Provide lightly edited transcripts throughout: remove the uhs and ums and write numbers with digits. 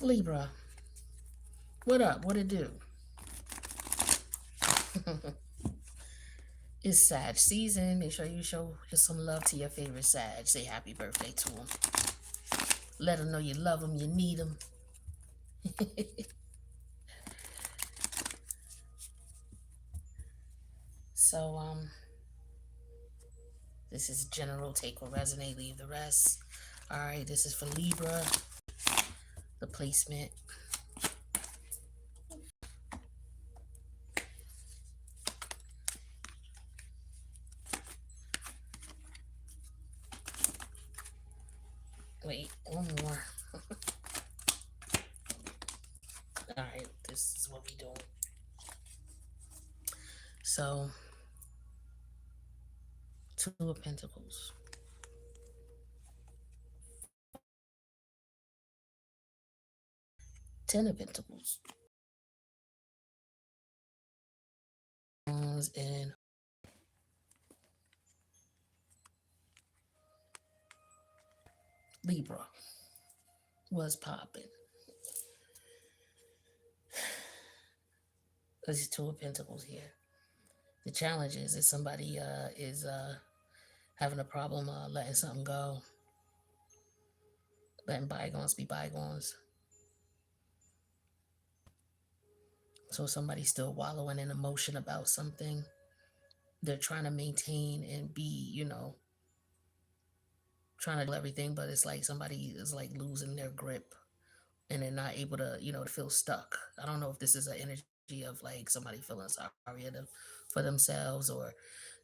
Libra, what up? What it do? It's Sag season. Make sure you show just some love to your favorite Sag. Say happy birthday to them. Let them know you love them, you need them. So, this is general. Take or resonate, leave the rest. All right, this is for Libra. The placement. Wait, one more. All right, this is what we doing. So, Two of Pentacles. Ten of Pentacles. And Libra was popping. There's Two of Pentacles here. The challenge is that somebody is having a problem letting something go, letting bygones be bygones. So somebody's still wallowing in emotion about something. They're trying to maintain and be, trying to do everything, but it's like somebody is like losing their grip and they're not able to, to feel stuck. I don't know if this is an energy of like somebody feeling sorry for themselves or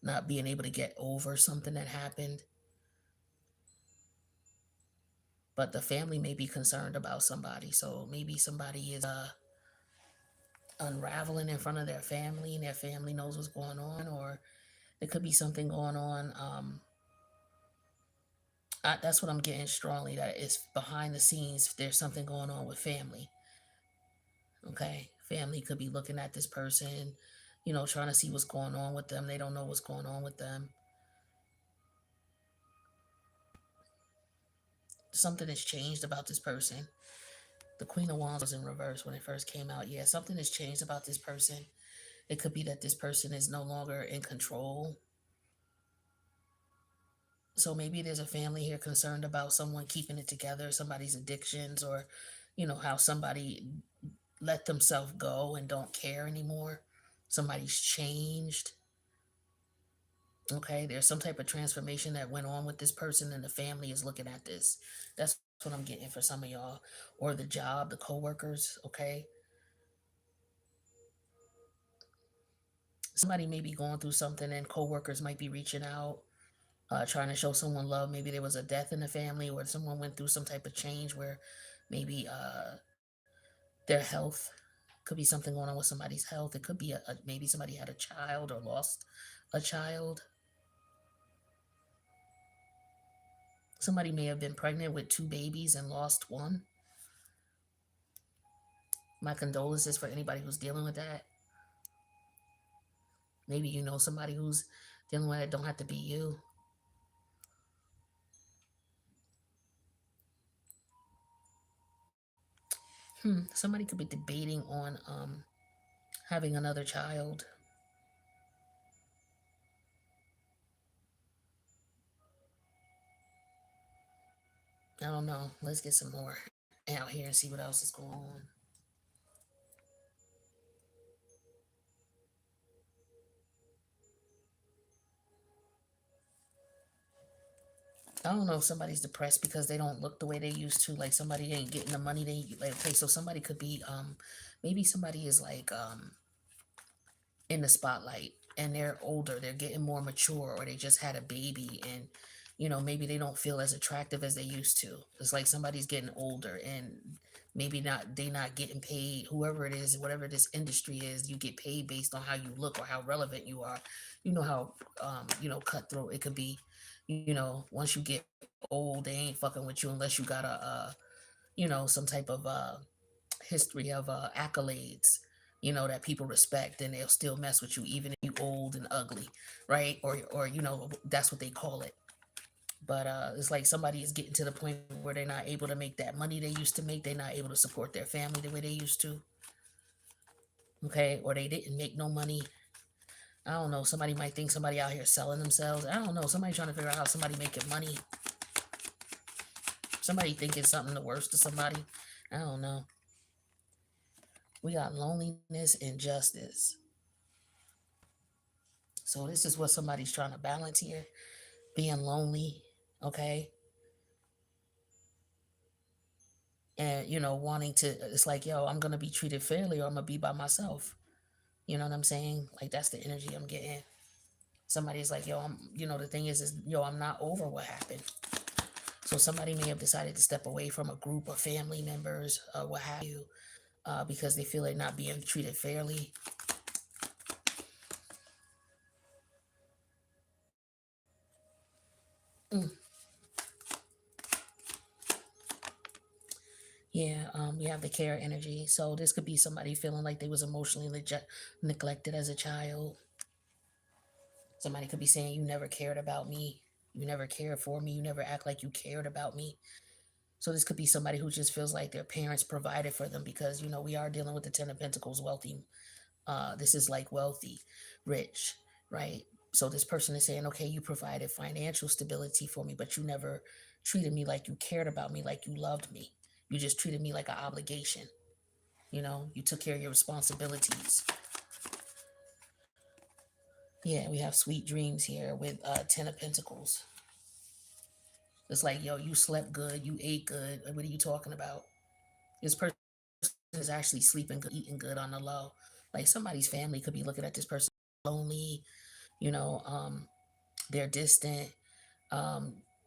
not being able to get over something that happened. But the family may be concerned about somebody. So maybe somebody is unraveling in front of their family and their family knows what's going on, or there could be something going on. That's what I'm getting strongly, that it's behind the scenes. There's something going on with family. Okay. Family could be looking at this person, trying to see what's going on with them. They don't know what's going on with them. Something has changed about this person. The Queen of Wands was in reverse when it first came out. Yeah, something has changed about this person. It could be that this person is no longer in control. So maybe there's a family here concerned about someone keeping it together, somebody's addictions, or, how somebody let themselves go and don't care anymore. Somebody's changed. Okay, there's some type of transformation that went on with this person, and the family is looking at this. That's what I'm getting for some of y'all. Or the job, the co-workers. Okay, somebody may be going through something and co-workers might be reaching out, trying to show someone love. Maybe there was a death in the family or someone went through some type of change where maybe their health, could be something going on with somebody's health. It could be maybe somebody had a child or lost a child. Somebody may have been pregnant with two babies and lost one. My condolences for anybody who's dealing with that. Maybe you know somebody who's dealing with it. Don't have to be you. Somebody could be debating on having another child. I don't know. Let's get some more out here and see what else is going on. I don't know if somebody's depressed because they don't look the way they used to. Like somebody ain't getting the money they like. Okay, so somebody could be maybe somebody is like in the spotlight and they're older, they're getting more mature, or they just had a baby and maybe they don't feel as attractive as they used to. It's like somebody's getting older and maybe not they not getting paid. Whoever it is, whatever this industry is, you get paid based on how you look or how relevant you are. You know how cutthroat it could be. Once you get old, they ain't fucking with you unless you got a some type of history of accolades, that people respect, and they'll still mess with you even if you old and ugly, right? Or that's what they call it. But it's like somebody is getting to the point where they're not able to make that money they used to make. They're not able to support their family the way they used to. Okay, or they didn't make no money. I don't know. Somebody might think somebody out here selling themselves. I don't know. Somebody trying to figure out how somebody making money. Somebody thinking something the worst to somebody. I don't know. We got loneliness and justice. So this is what somebody's trying to balance here. Being lonely, okay? And wanting to, it's like, yo, I'm gonna be treated fairly or I'm gonna be by myself. You know what I'm saying? Like that's the energy I'm getting. Somebody's like, yo, the thing is, yo, I'm not over what happened. So somebody may have decided to step away from a group of family members, what have you, because they feel they're not being treated fairly. Mm. Yeah, we have the care energy. So this could be somebody feeling like they was emotionally neglected as a child. Somebody could be saying, you never cared about me. You never cared for me. You never act like you cared about me. So this could be somebody who just feels like their parents provided for them because, we are dealing with the Ten of Pentacles, wealthy. This is like wealthy, rich, right? So this person is saying, okay, you provided financial stability for me, but you never treated me like you cared about me, like you loved me. You just treated me like an obligation. You took care of your responsibilities. Yeah, we have sweet dreams here with Ten of Pentacles. It's like, yo, you slept good, you ate good. What are you talking about? This person is actually sleeping good, eating good on the low. Like somebody's family could be looking at this person lonely, you know, um, they're distant.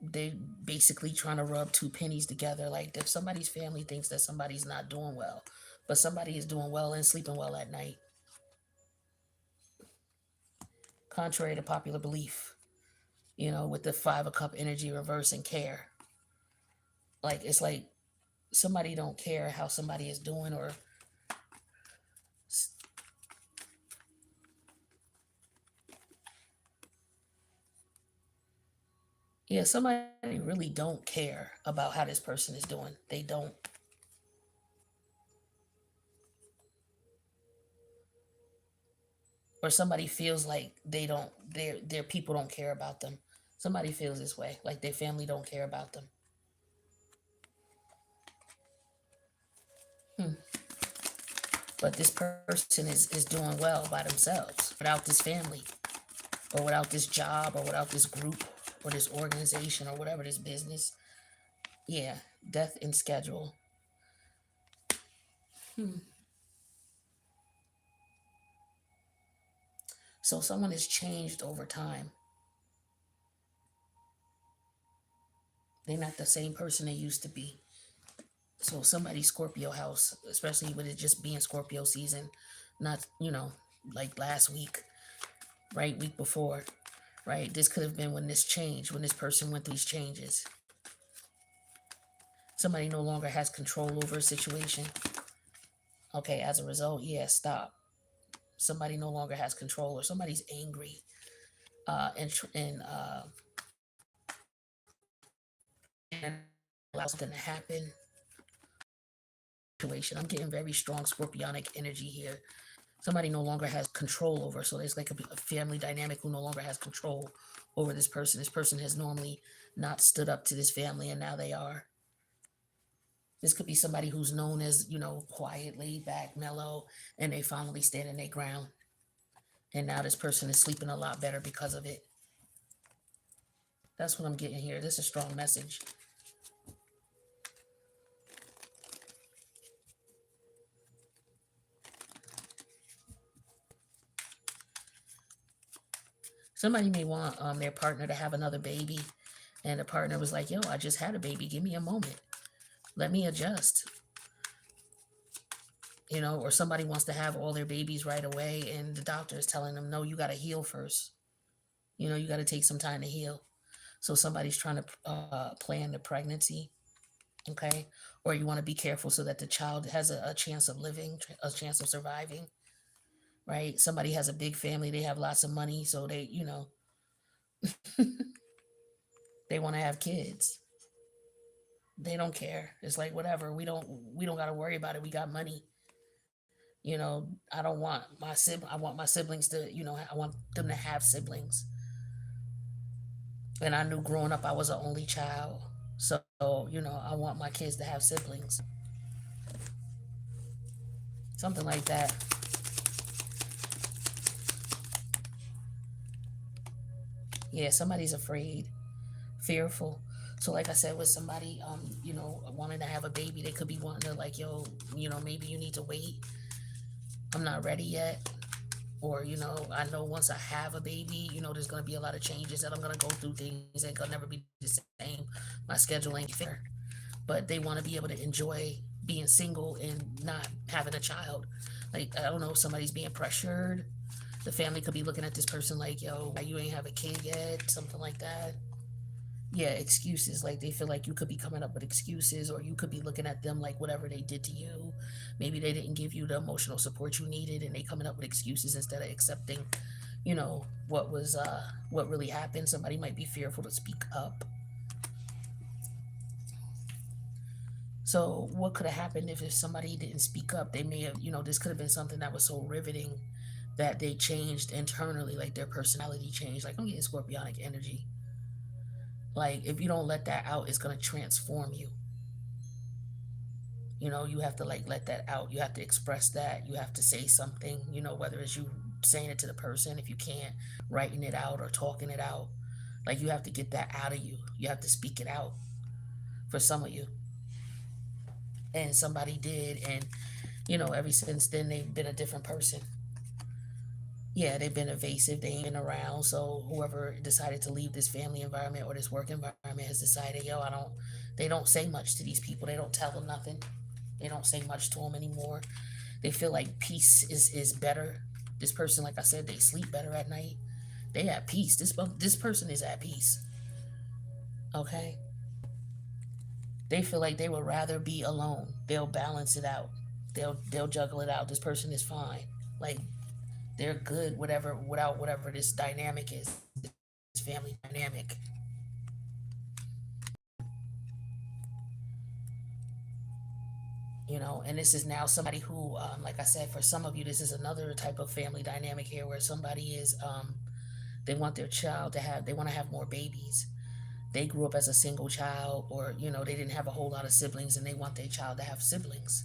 They basically trying to rub two pennies together. Like if somebody's family thinks that somebody's not doing well, but somebody is doing well and sleeping well at night, contrary to popular belief, with the Five of Cup energy reverse and care. Like it's like somebody don't care how somebody is doing or yeah, somebody really don't care about how this person is doing. They don't. Or somebody feels like they don't their people don't care about them. Somebody feels this way, like their family don't care about them. Hmm. But this person is doing well by themselves without this family or without this job or without this group or this organization or whatever this business. Yeah, death and schedule. Hmm. So someone has changed over time. They're not the same person they used to be. So somebody Scorpio house, especially with it just being Scorpio season, not like last week, right? Week before, right? This could have been when this changed, when this person went through these changes. Somebody no longer has control over a situation. Okay, as a result, yeah, stop. Somebody no longer has control, or somebody's angry, and allow something to happen. Situation. I'm getting very strong scorpionic energy here. Somebody no longer has control over. So there's like a family dynamic who no longer has control over this person. This person has normally not stood up to this family, and now they are. This could be somebody who's known as, quiet, laid back, mellow, and they finally stand in their ground. And now this person is sleeping a lot better because of it. That's what I'm getting here. This is a strong message. Somebody may want their partner to have another baby, and the partner was like, yo, I just had a baby. Give me a moment. Let me adjust. Or somebody wants to have all their babies right away, and the doctor is telling them, no, you got to heal first. You got to take some time to heal. So somebody's trying to plan the pregnancy, okay? Or you want to be careful so that the child has a chance of living, a chance of surviving, right? Somebody has a big family, they have lots of money, so they They want to have kids. They don't care. It's like whatever. We don't got to worry about it. We got money. I don't want I want my siblings to, I want them to have siblings. And I knew growing up I was an only child. So, I want my kids to have siblings. Something like that. Yeah, somebody's afraid, fearful. So like I said, with somebody wanting to have a baby, they could be wanting to like, yo, maybe you need to wait. I'm not ready yet. Or, I know once I have a baby, there's gonna be a lot of changes that I'm gonna go through. Things ain't gonna never be the same. My schedule ain't fair. But they want to be able to enjoy being single and not having a child. Like, I don't know, if somebody's being pressured. The family could be looking at this person like, yo, why you ain't have a kid yet? Something like that. Yeah, excuses. Like, they feel like you could be coming up with excuses, or you could be looking at them like whatever they did to you. Maybe they didn't give you the emotional support you needed, and they coming up with excuses instead of accepting, what really happened. Somebody might be fearful to speak up. So what could have happened if somebody didn't speak up? They may have, this could have been something that was so riveting that they changed internally, like their personality changed. Like, I'm getting scorpionic energy. Like, if you don't let that out, it's going to transform you. You have to like let that out. You have to express that. You have to say something, whether it's you saying it to the person, if you can't, writing it out or talking it out. Like, you have to get that out of you. You have to speak it out for some of you. And somebody did. And, ever since then, they've been a different person. Yeah, they've been evasive. They ain't been around. So whoever decided to leave this family environment or this work environment has decided, yo, they don't say much to these people. They don't tell them nothing. They don't say much to them anymore. They feel like peace is better. This person, like I said, they sleep better at night. They at peace. This person is at peace. Okay? They feel like they would rather be alone. They'll balance it out. They'll juggle it out. This person is fine. Like, they're good without whatever this dynamic is, this family dynamic. And this is now somebody who, like I said, for some of you, this is another type of family dynamic here where somebody is, they want their child to have, they want to have more babies. They grew up as a single child, or, they didn't have a whole lot of siblings, and they want their child to have siblings.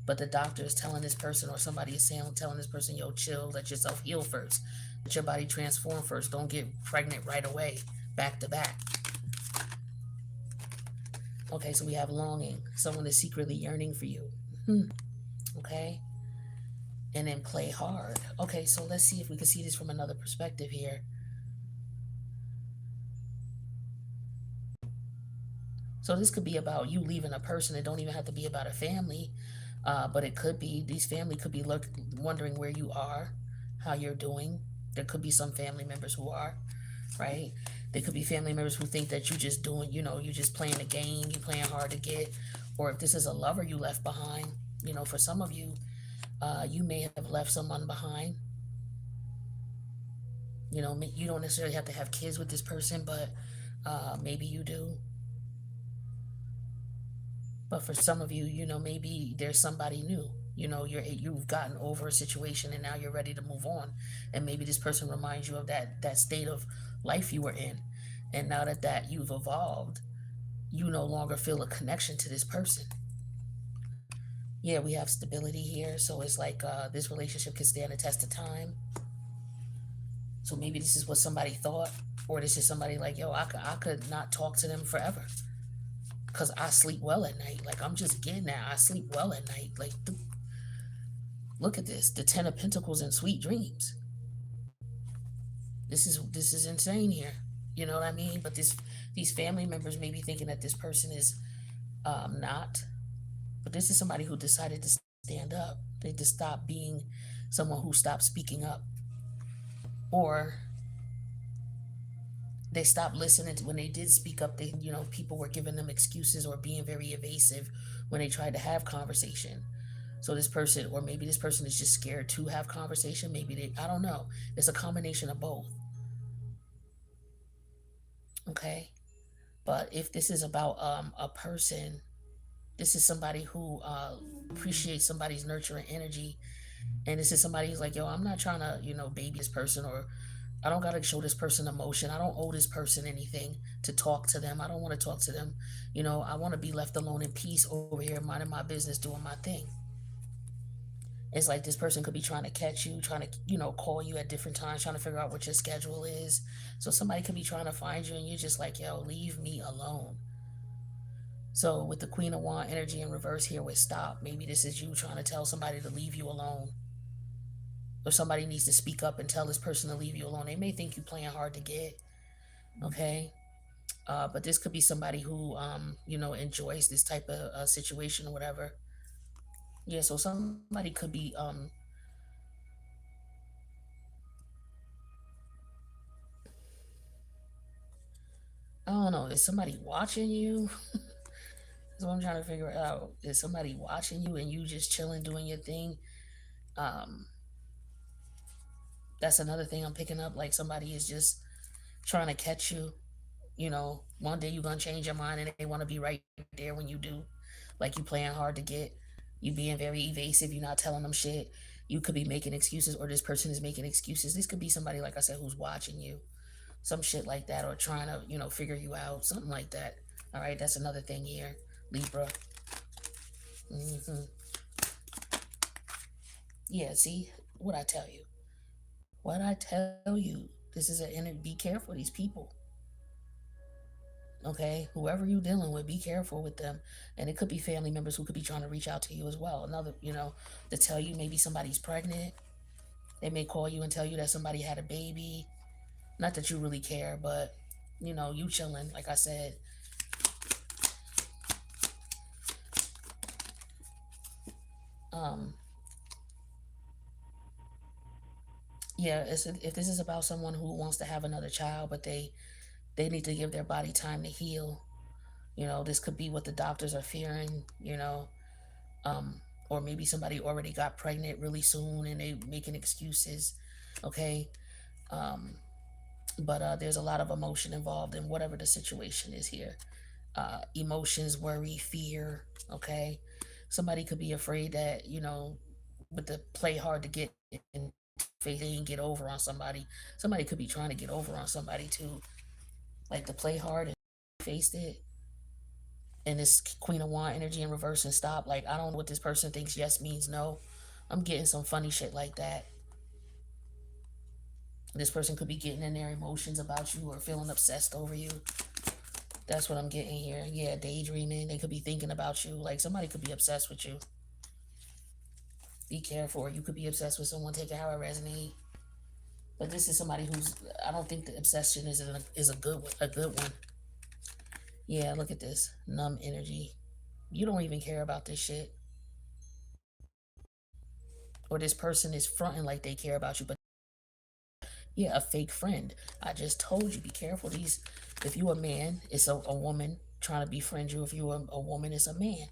But the doctor is telling this person, or somebody is telling this person, yo, chill, let yourself heal first. Let your body transform first. Don't get pregnant right away, back to back. Okay, so we have longing. Someone is secretly yearning for you. Okay? And then play hard. Okay, so let's see if we can see this from another perspective here. So this could be about you leaving a person. It don't even have to be about a family. But it could be, these family could be wondering where you are, how you're doing. There could be some family members who are, right? There could be family members who think that you just doing, you just playing a game, you playing hard to get. Or if this is a lover you left behind, for some of you, you may have left someone behind. You don't necessarily have to have kids with this person, but maybe you do. But for some of you, maybe there's somebody new. You've gotten over a situation and now you're ready to move on. And maybe this person reminds you of that state of life you were in. And now that you've evolved, you no longer feel a connection to this person. Yeah, we have stability here. So it's like this relationship can stand the test of time. So maybe this is what somebody thought, or this is somebody like, yo, I could not talk to them forever because I sleep well at night. Like, I'm just getting that. I sleep well at night. Like, look at this. The Ten of Pentacles and sweet dreams. This is insane here. You know what I mean? But these family members may be thinking that this person is not. But this is somebody who decided to stand up. They just stopped being someone who stopped speaking up. Or they stopped listening to, when they did speak up, people were giving them excuses or being very evasive when they tried to have conversation. So this person, or maybe this person is just scared to have conversation. Maybe I don't know. It's a combination of both. Okay. But if this is about a person, this is somebody who appreciates somebody's nurturing energy, and this is somebody who's like, yo, I'm not trying to, baby this person, or I don't gotta show this person emotion. I don't owe this person anything to talk to them. I don't want to talk to them. I want to be left alone in peace over here, minding my business, doing my thing. It's like this person could be trying to catch you, trying to, call you at different times, trying to figure out what your schedule is. So somebody could be trying to find you and you're just like, yo, leave me alone. So with the Queen of Wand energy in reverse here with stop, maybe this is you trying to tell somebody to leave you alone. Or somebody needs to speak up and tell this person to leave you alone. They may think you playing hard to get, okay? But this could be somebody who, enjoys this type of situation or whatever. Yeah, so somebody could be, I don't know, is somebody watching you? That's what I'm trying to figure out. Is somebody watching you and you just chilling, doing your thing? Um, that's another thing I'm picking up. Like somebody is just trying to catch you. One day you're gonna change your mind and they want to be right there when you do. Like you playing hard to get, you being very evasive, you're not telling them shit. You could be making excuses, or this person is making excuses. This could be somebody, like I said, who's watching you, some shit like that, or trying to, figure you out, something like that. All right, that's another thing here, Libra. hmm Yeah, see what I tell you. What I tell you. This is be careful of these people. Okay, whoever you're dealing with, be careful with them. And it could be family members who could be trying to reach out to you as well. Another, to tell you maybe somebody's pregnant. They may call you and tell you that somebody had a baby. Not that you really care, but you chilling, like I said. Um, yeah, if this is about someone who wants to have another child, but they need to give their body time to heal. This could be what the doctors are fearing. Or maybe somebody already got pregnant really soon and they making excuses. Okay, um, but there's a lot of emotion involved in whatever the situation is here. Emotions, worry, fear. Okay, somebody could be afraid that with the play hard to get and they ain't get over on somebody. Somebody could be trying to get over on somebody too, like to play hard and faced it. And this Queen of Wand energy in reverse and stop. Like I don't know what this person thinks yes means no. I'm getting some funny shit like that. This person could be getting in their emotions about you or feeling obsessed over you. That's what I'm getting here. Yeah, daydreaming. They could be thinking about you. Like somebody could be obsessed with you. Be careful. Or you could be obsessed with someone. Take it how it resonates. But this is somebody who's. I don't think the obsession is a good one. A good one. Yeah, look at this numb energy. You don't even care about this shit. Or this person is fronting like they care about you, but yeah, a fake friend. I just told you, be careful. If you a man, it's a woman trying to befriend you. If you a woman, it's a man.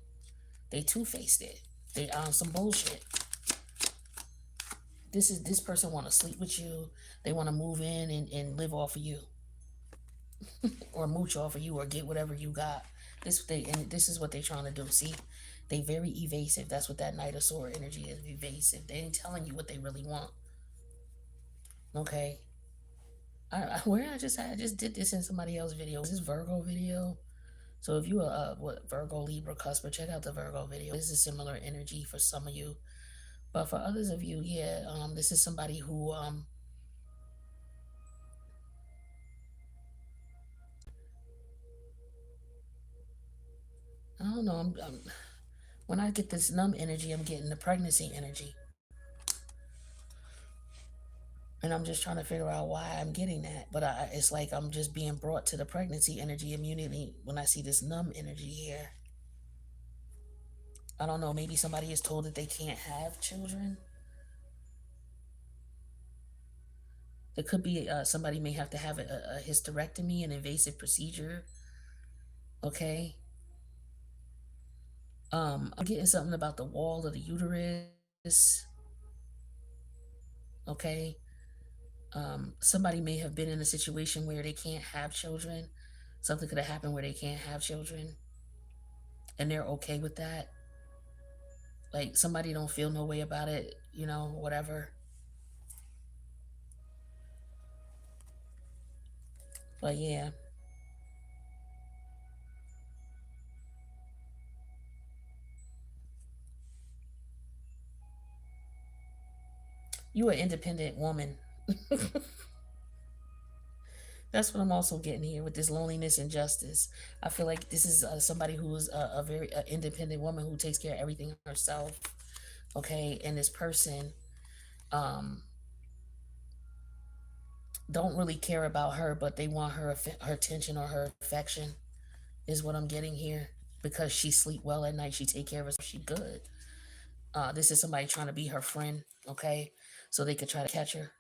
They two-faced it. They on some bullshit. This person want to sleep with you. They want to move in and live off of you, or mooch off of you, or get whatever you got. This is what they trying to do. See, they very evasive. That's what that Knight of Sword energy is. Evasive. They ain't telling you what they really want. Okay. Where I just did this in somebody else's video. Is this Virgo video? So if you are what Virgo, Libra, Cusper, check out the Virgo video. This is similar energy for some of you, but for others of you, yeah, this is somebody who I don't know. When I get this numb energy, I'm getting the pregnancy energy, and I'm just trying to figure out why I'm getting that. But it's like I'm just being brought to the pregnancy energy immediately when I see this numb energy here. I don't know. Maybe somebody is told that they can't have children. It could be somebody may have to have a hysterectomy, an invasive procedure. Okay. I'm getting something about the wall of the uterus. Okay. Somebody may have been in a situation where they can't have children. Something could have happened where they can't have children and they're okay with that. Like somebody don't feel no way about it, you know, whatever. But yeah, you an independent woman. That's what I'm also getting here with this loneliness and justice. I feel like this is somebody who is a very independent woman who takes care of everything herself. Okay, and this person um, don't really care about her, but they want her attention or her affection. Is what I'm getting here because she sleep well at night. She take care of herself. She good. This is somebody trying to be her friend. Okay, so they could try to catch her.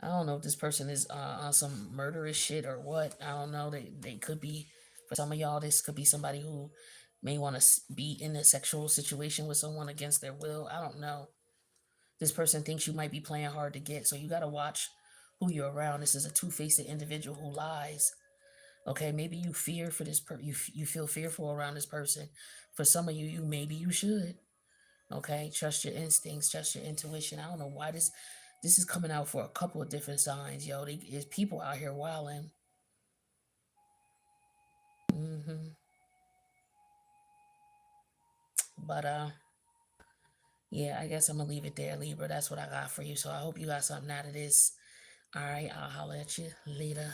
I don't know if this person is on some murderous shit or what. I don't know. They could be. For some of y'all, this could be somebody who may want to be in a sexual situation with someone against their will. I don't know. This person thinks you might be playing hard to get, so you got to watch who you're around. This is a two-faced individual who lies. Okay, maybe you fear for this you feel fearful around this person. For some of you, maybe you should. Okay, trust your instincts, trust your intuition. I don't know why this is coming out for a couple of different signs, yo. There's people out here wilding. hmm But yeah, I guess I'm gonna leave it there, Libra. That's what I got for you. So I hope you got something out of this. All right, I'll holler at you later.